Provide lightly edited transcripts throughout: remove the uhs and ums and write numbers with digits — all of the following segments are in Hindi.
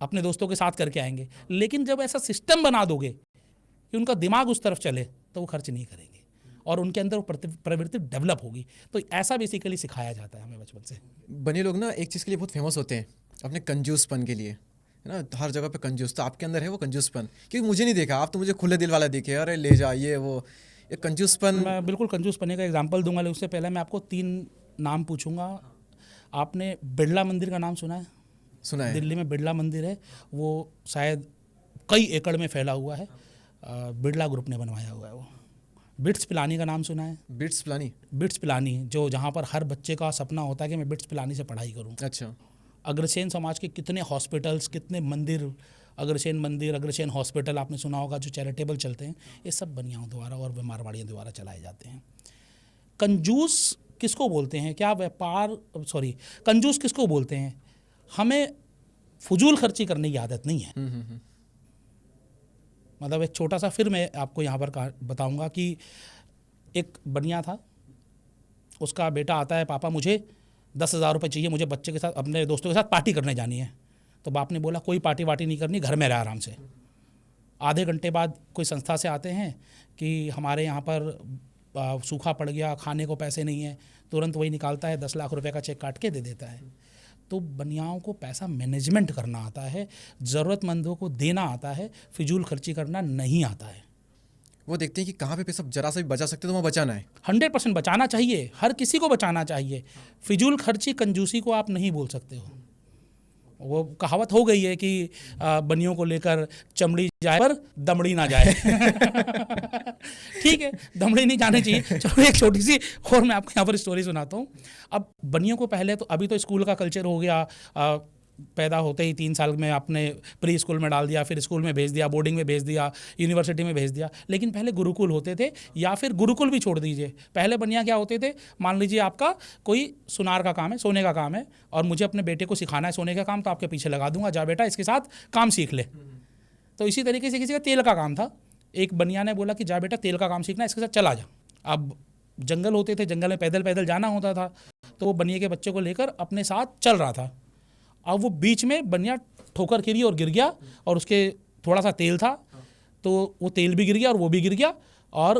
अपने दोस्तों के साथ करके आएंगे, लेकिन जब ऐसा सिस्टम बना दोगे कि उनका दिमाग उस तरफ चले तो वो खर्च नहीं करेंगे और उनके अंदर वो प्रवृत्ति डेवलप होगी। तो ऐसा बेसिकली सिखाया जाता है हमें बचपन से। बने लोग ना एक चीज़ के लिए बहुत फेमस होते हैं, अपने कंजूसपन के लिए, है ना, हर जगह पे कंजूस। तो आपके अंदर है वो कंजूसपन? क्योंकि मुझे नहीं देखा, आप तो मुझे खुले दिल वाला दिखे, अरे ले जा ये वो, ये कंजूसपन। मैं बिल्कुल कंजूस पने का एग्जाम्पल दूंगा, लेकिन उससे पहले मैं आपको 3 नाम पूछूंगा। आपने बिरला मंदिर का नाम सुना है? सुना है। दिल्ली में बिरला मंदिर है, वो शायद कई एकड़ में फैला हुआ है, बिरला ग्रुप ने बनवाया हुआ है वो। बिट्स पिलानी का नाम सुना है? बिट्स पिलानी? बिट्स पिलानी, जो जहाँ पर हर बच्चे का सपना होता है कि मैं बिट्स पिलानी से पढ़ाई करूँ। अच्छा। अग्रसेन समाज के कितने हॉस्पिटल्स, कितने मंदिर, मंदिर, अग्रसेन हॉस्पिटल आपने सुना होगा, जो चैरिटेबल चलते हैं, ये सब बनियाओं द्वारा और मारवाड़ियों द्वारा चलाए जाते हैं। कंजूस किसको बोलते हैं? क्या व्यापार, सॉरी, कंजूस किसको बोलते हैं? हमें फजूल खर्ची करने की आदत नहीं है। मतलब एक छोटा सा फिर मैं आपको यहाँ पर बताऊँगा कि एक बनिया था, उसका बेटा आता है, पापा मुझे 10,000 रुपये चाहिए, मुझे बच्चे के साथ, अपने दोस्तों के साथ पार्टी करने जानी है। तो बाप ने बोला कोई पार्टी वार्टी नहीं करनी, घर में रह आराम से। आधे घंटे बाद कोई संस्था से आते हैं कि हमारे यहाँ पर सूखा पड़ गया, खाने को पैसे नहीं है। तुरंत वही निकालता है, 10 लाख रुपए का चेक काट के दे देता है। तो बनियाओं को पैसा मैनेजमेंट करना आता है, ज़रूरतमंदों को देना आता है, फिजूल खर्ची करना नहीं आता है। वो देखते हैं कि कहाँ पे पैसा जरा सा भी बचा सकते तो वहाँ बचाना है। 100% बचाना चाहिए, हर किसी को बचाना चाहिए। फिजूल खर्ची, कंजूसी को आप नहीं बोल सकते हो। वो कहावत हो गई है कि बनियों को लेकर चमड़ी जाए पर दमड़ी ना जाए। ठीक है, दमड़ी नहीं जानी चाहिए। चलो एक छोटी सी और मैं आपको यहाँ पर स्टोरी सुनाता हूँ। अब बनियों को पहले तो, अभी तो स्कूल का कल्चर हो गया, पैदा होते ही 3 साल में आपने प्री स्कूल में डाल दिया, फिर स्कूल में भेज दिया, बोर्डिंग में भेज दिया, यूनिवर्सिटी में भेज दिया। लेकिन पहले गुरुकुल होते थे, या फिर गुरुकुल भी छोड़ दीजिए, पहले बनिया क्या होते थे, मान लीजिए आपका कोई सुनार का काम है, सोने का काम है, और मुझे अपने बेटे को सिखाना है सोने का काम, तो आपके पीछे लगा दूंगा, जा बेटा इसके साथ काम सीख ले। तो इसी तरीके से किसी का तेल का काम था, एक बनिया ने बोला कि जा बेटा तेल का काम सीखना, इसके साथ चला जा। अब जंगल होते थे, जंगल में पैदल पैदल जाना होता था, तो वो बनिए के बच्चे को लेकर अपने साथ चल रहा था। अब वो बीच में बनिया ठोकर खिरी और गिर गया, और उसके थोड़ा सा तेल था, तो वो तेल भी गिर गया और वो भी गिर गया, और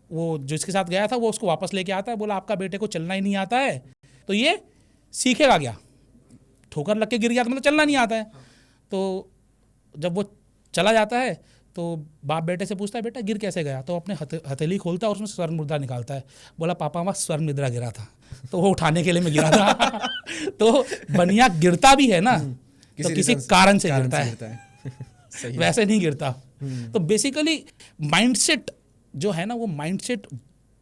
वो जो इसके साथ गया था वो उसको वापस लेके आता है, बोला आपका बेटे को चलना ही नहीं आता है, तो ये सीखेगा क्या? ठोकर लग के गिर गया तो मतलब चलना नहीं आता है। तो जब वो चला जाता है तो बाप बेटे से पूछता है बेटा गिर कैसे गया? तो अपने हथेली खोलता है और उसमें स्वर्ण मुद्रा निकालता है, बोला पापा वहाँ स्वर्ण मुद्रा गिरा था, तो वो उठाने के लिए मैं गिरा था। तो बनिया गिरता भी है ना, तो किसी कारण से गिरता है। सही वैसे नहीं गिरता। तो बेसिकली माइंडसेट जो है ना, वो माइंडसेट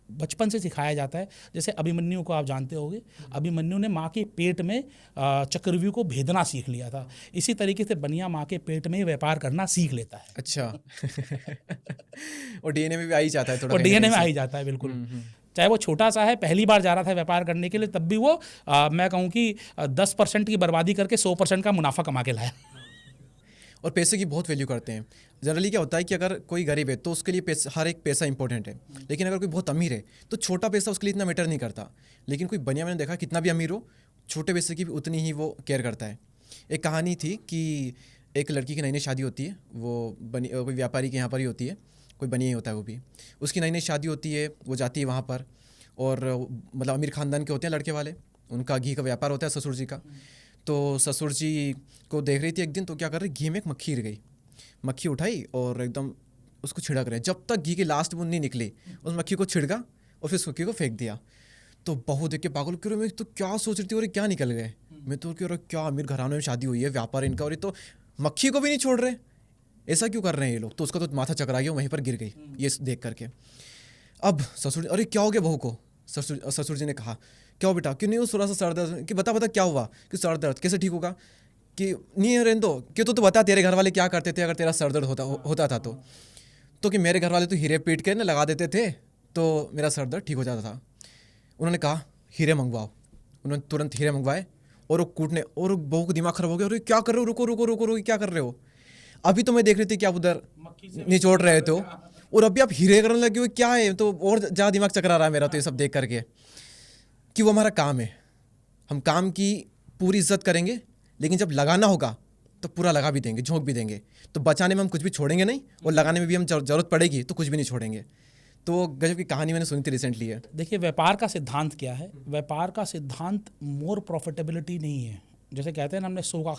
बचपन से सिखाया जाता है। जैसे अभिमन्यु को आप जानते होंगे, अभिमन्यु ने माँ के पेट में चक्रव्यूह को भेदना सीख लिया था। इसी तरीके से बनिया माँ के पेट में व्यापार करना सीख लेता है। अच्छा। और डीएनए में भी आ ही जाता है थोड़ा, और डीएनए में आ ही जाता है बिल्कुल। चाहे वो छोटा सा है, पहली बार जा रहा था व्यापार करने के लिए, तब भी वो मैं कहूँ कि 10% की बर्बादी करके 100% का मुनाफा कमा के लाया। और पैसे की बहुत वैल्यू करते हैं। जनरली क्या होता है कि अगर कोई गरीब है तो उसके लिए पैसा, हर एक पैसा इंपॉर्टेंट है, लेकिन अगर कोई बहुत अमीर है तो छोटा पैसा उसके लिए इतना मैटर नहीं करता। लेकिन कोई बनिया, मैंने देखा कितना भी अमीर हो, छोटे पैसे की भी उतनी ही वो केयर करता है। एक कहानी थी कि एक लड़की की नई नई शादी होती है, वो कोई व्यापारी के यहाँ पर ही होती है, कोई बनिया ही होता है वो भी। उसकी नई नई शादी होती है, वो जाती है वहाँ पर, और मतलब अमीर ख़ानदान के होते हैं लड़के वाले, उनका घी का व्यापार होता है ससुर जी का। तो ससुर जी को देख रही थी एक दिन, तो क्या कर रही, घी में एक मक्खी गिर गई, मक्खी उठाई और एकदम उसको छिड़क रहे, जब तक घी की लास्ट बूंद नहीं निकली उस मक्खी को छिड़का और फिर उस मक्खी को फेंक दिया। तो बहू देख के पागल, क्यों मैं तो क्या सोच रही थी, और क्या निकल गए, मैं तो क्यों, क्या अमीर घरानों में शादी हुई है, व्यापार इनका, और ये तो मक्खी को भी नहीं छोड़ रहे, ऐसा क्यों कर रहे हैं ये लोग। तो उसका तो माथा चकरा गया, वहीं पर गिर गई ये देख करके। अब ससुर, अरे क्या हो गया बहू को? ससुर जी ने कहा क्या हो बेटा, क्यों नहीं, थोड़ा सा सर दर्द, कि बता क्या हुआ, कि सर दर्द कैसे ठीक होगा, कि नहीं रहने दो, कि तो बता तेरे घर वाले क्या करते थे अगर तेरा सर दर्द होता था तो कि मेरे घर वाले तो हीरे पीट के ना लगा देते थे तो मेरा सर दर्द ठीक हो जाता था। उन्होंने कहा हीरे मंगवाओ, उन्होंने तुरंत हीरे मंगवाए, और वो कूटने, और बहू को दिमाग खराब हो गया, अरे क्या कर रहे हो, रुको रुको रुको रुको, क्या कर रहे हो, अभी तो मैं देख रही थी कि आप उधर निचोड़ रहे थे और अभी आप हीरे करने लगे हो, क्या है, तो और ज़्यादा दिमाग चकरा रहा है मेरा तो ये सब देख करके। कि वो हमारा काम है, हम काम की पूरी इज्जत करेंगे, लेकिन जब लगाना होगा तो पूरा लगा भी देंगे, झोंक भी देंगे। तो बचाने में हम कुछ भी छोड़ेंगे नहीं, और लगाने में भी हम जरूरत पड़ेगी तो कुछ भी नहीं छोड़ेंगे। तो गजब की कहानी मैंने सुनी थी रिसेंटली है। देखिए व्यापार का सिद्धांत क्या है? व्यापार का सिद्धांत मोर प्रॉफिटेबिलिटी नहीं है। जैसे कहते हैं ना, हमने सौ का